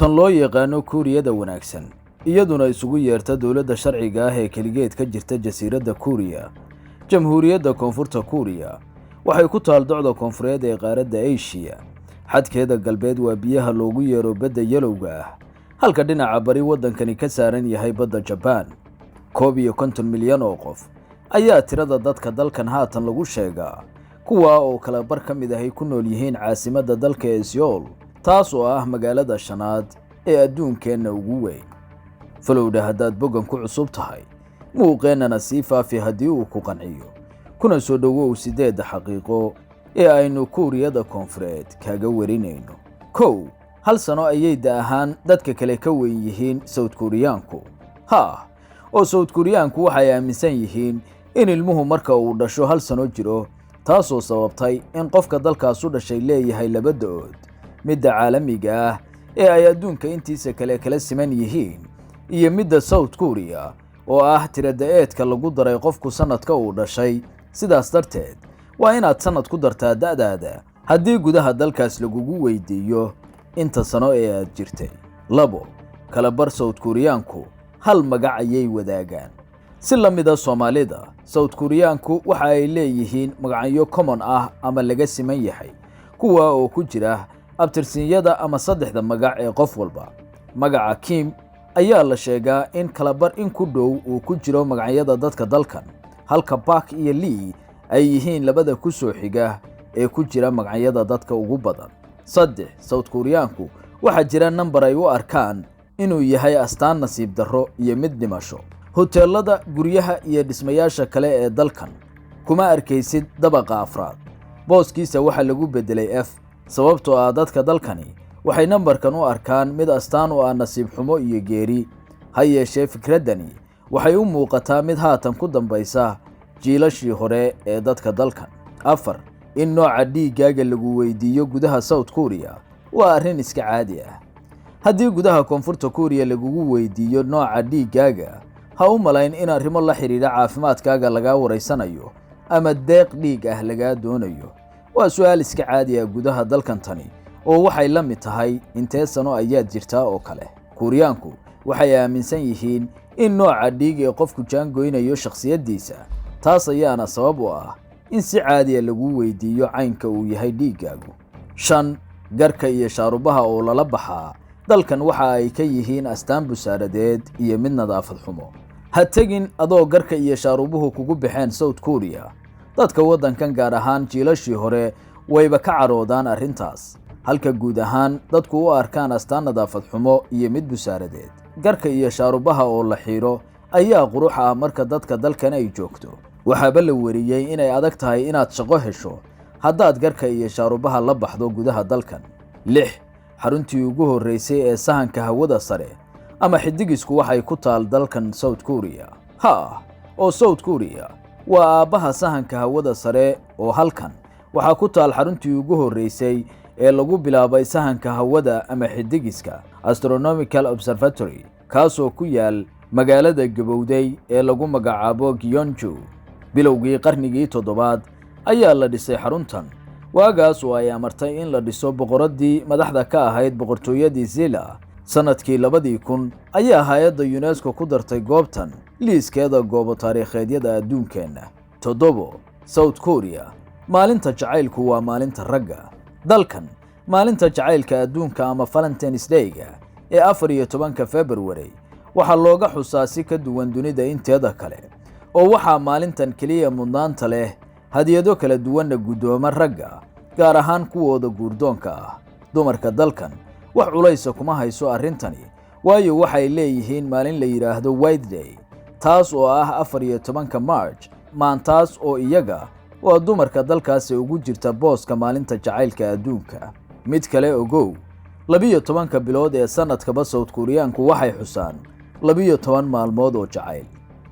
tan loo yaqaano Kuuriyada wanaagsan iyaduna isugu yeerta dawladda sharciga ah ee kaligeed ka jirta jasiiradda Kuuriya. Jamhuuriyadda Koonfurta Kuuriya waxay ku taal docda koonfureed ee qaaradda Aasiya. Xadkeeda galbeed waa biyaha loogu yeero badda yelowga ah, halka dhinaca bari waddankani ka saaran yahay badda Japan. 51 milyan oo qof ayaa tirada dadka dalkan haatan lagu sheegaa, kuwa oo kala bar ka mid ahay ku nool yihiin caasimadda dalka ee Seoul, taas oo ah magaalada shanaad ee adduunkeena ugu weyn. falowda haddaad boggan ku cusub tahay, muuqeennana sii faafi haddii uu ku qanciyo, kuna soo dhowow 8 xaqiiqo ee aynu Kuuriyada Koonfureed kaga warinayno. 1. hal sano ayay da ahaan dadka kale ka weyn yihiin South Koreaanku. oo South Koreaanku waxay aaminsan yihiin in ilmuhu marka uu dhasho 1 sano jiro, taasoo sababtay in qofka dalkaas u dhashay leeyahay 2 da'ood, midda caalamiga ah ee ay adduunka intiisa kala siman yihiin, iyo midda South Korea oo ah tirada'eedka lagu daray qofku sanadka uu dhashay. sidaas darteed waa inaad sanad ku dartaa da'daada haddii gudaha dalkaas lagugu weydiiyo inta sano ee aad jirtay. 2. kala bar South Koreaanku hal magac ayay wadaagaan. si la mid ah Soomaalida, South Koreaanku waxa ay leeyihiin magacyo common ah ama laga siman yahay, kuwa oo ku jira abtirsiinyada ama 3 magac ee qof walba. magaca Kim ayaa la sheegaa in kala bar in ku dhow uu ku jiro magacyada dadka dalkan, halka Park iyo Lee ay yihiin labada ku soo xiga ee ku jira magacyada dadka ugu badan. 3. South Koreaanku waxa jira number ay u arkaan inuu yahay astaan nasiib darro iyo mid dhimasho. hoteelada, guryaha iyo dhismayaasha kale ee dalkan kuma arkaysid dabaqa afraad, booskiisa waxa lagu bedelay F, sababtoo ah dadka dalkani waxay numberkan u arkaan mid astaan u ah nasiib xumo iyo geeri. ha yeeshee fikradani waxay u muuqataa mid haatan ku dambaysa jiilashii hore ee dadka dalkan. 4. in nooca dhiiggaaga lagu weydiiyo gudaha South Korea waa arrin iska caadi ah. haddii gudaha Koonfurta Kuuriya lagugu weydiiyo nooca dhiiggaaga, ha u malayn in arrimo la xiriira caafimaadkaaga laga wareysanayo ama deeq dhiig ah laga doonayo. waa su'aal iska caadi ah gudaha dalkan tani, oo waxay la mid tahay intee sano ayaad jirtaa oo kale. Kuuriyaanku waxay aaminsan yihiin in nooca dhiig ee qofku jaangoynayo shakhsiyadiisa, taas ayaana sabab u ah in si caadi ah lagu weydiiyo caynka uu yahay dhiiggaagu. 5. garka iyo shaarubaha oo lala baxaa dalkan waxa ay ka yihiin astaan busaaradeed iyo mid nadaafad xumo. ha tegin adoo garka iyo shaarubuhu kugu baxeen South Korea. dadka waddankan gaar ahaan jiilashii hore wayba ka caroodaan arrintaas, halka guud ahaan dadku u arkaan astaan nadaafad xumo iyo mid busaaradeed. garka iyo shaarubaha oo la xiiro ayaa qurux ah marka dadka dalkan ay joogto. waxaaba la wariyey inay adag tahay inaad shaqo hesho haddaad garka iyo shaarubaha la baxdo gudaha dalkan. 6. xaruntii ugu horreysay ee sahanka hawada sare ama xidigisku waxay ku taal dalkan South Korea. oo South Korea waa aabbaha sahanka hawada sare, oo halkan waxaa ku taal xaruntii ugu horreysay ee lagu bilaabay sahanka hawada ama xidigiska Astronomical Observatory, kaasoo ku yaal magaalada gabowday ee lagu magacaabo Gyeongju. bilowgii qarnigii 7 ayaa la dhisay xaruntan, waagaas oo ay amartay in la dhiso boqoradii madaxda ka ahayd boqortooyadii Silla. sanadkii 2000 ayaa hay'adda UNESCO ku dartay goobtan liiskeeda goobo taariikheedyada adduunkeena. 7. South Korea maalinta jacaylku waa maalinta ragga. dalkan maalinta jacaylka adduunka ama Valentine's Day-ga ee 14 February waxaa looga xusaa si ka duwan dunida inteeda kale, oo waxaa maalintan keliya mudnaanta leh hadiyado kala duwanna guddooma ragga, gaar ahaan kuwooda guurdoonka ah. dumarka dalkan wax culaysa kuma hayso arrintani, waayo waxay leeyihiin maalin la yidhaahdo White Day, taas oo ah 14 March. maantaas oo iyaga waa dumarka dalkaasi ugu jirta booska maalinta jacaylka adduunka. mid kale ogow, 12 bilood ee sanadkaba South Koreaanku waxay xusaan 12 maalmood oo jacayl.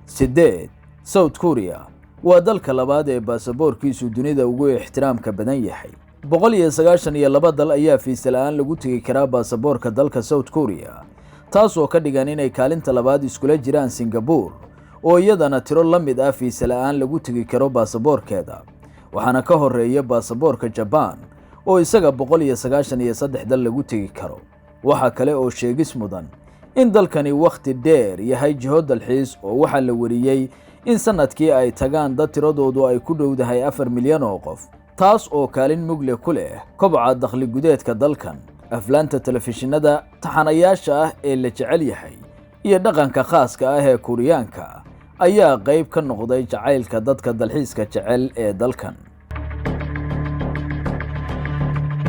8. South Korea waa dalka labaad ee baasaboorkiisu dunida ugu ixtiraamka badan yahay. 192 dal ayaa fiisa la'aan lagu tegi karaa baasaboorka dalka South Korea, taasoo ka dhigan inay kaalinta labaad iskula jiraan Singapore, oo iyadana tiro la mid ah fiisa la'aan lagu tegi karo baasaboorkeeda. waxaana ka horeeya baasaboorka Japan oo isaga 193 dal lagu tegi karo. waxa kale oo sheegis mudan in dalkani wakhti dheer yahay jiho dalxiis oo waxaa la wariyey in sanadkii ay tagaan dad tiradoodu ay ku dhowdahay 4 milyan oo qof, taas oo kaalin mugle ku leh kobaca dakhli gudeedka dalkan. aflaanta telefishinada taxanayaasha ah ee la jecel yahay iyo dhaqanka khaaska ah ee Kuuriyaanka ayaa qayb ka noqday jacaylka dadka dalxiiska jecel ee dalkan.